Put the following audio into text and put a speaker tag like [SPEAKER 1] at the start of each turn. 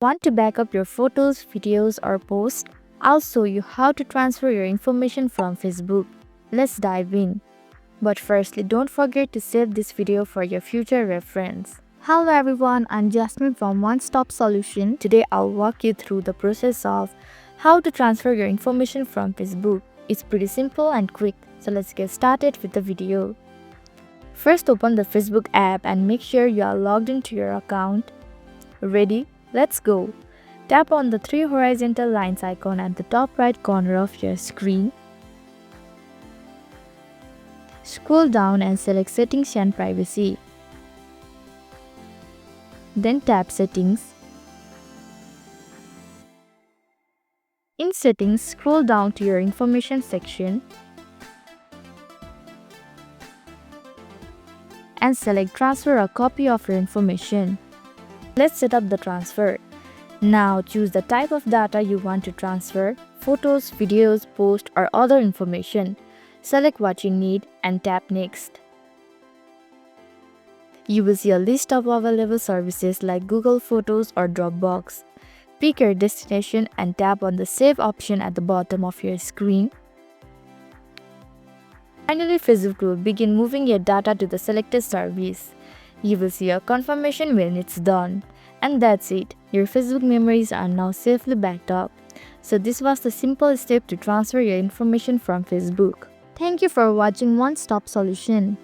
[SPEAKER 1] Want to back up your photos, videos, or posts? I'll show you how to transfer your information from Facebook. Let's dive in. But firstly, don't forget to save this video for your future reference. Hello everyone, I'm Jasmine from One Stop Solution. Today I'll walk you through the process of how to transfer your information from Facebook. It's pretty simple and quick, so let's get started with the video. First, open the Facebook app and make sure you are logged into your account. Ready? Let's go. Tap on the three horizontal lines icon at the top right corner of your screen. Scroll down and select Settings and Privacy. Then tap Settings. In Settings, scroll down to your Information section and select Transfer a copy of your information. Let's set up the transfer. Now choose the type of data you want to transfer: photos, videos, posts, or other information. Select what you need and tap Next. You will see a list of available services like Google Photos or Dropbox. Pick your destination and tap on the Save option at the bottom of your screen. Finally, Facebook will begin moving your data to the selected service. You will see a confirmation when it's done. And that's it. Your Facebook memories are now safely backed up. So this was the simple step to transfer your information from Facebook. Thank you for watching One Stop Solution.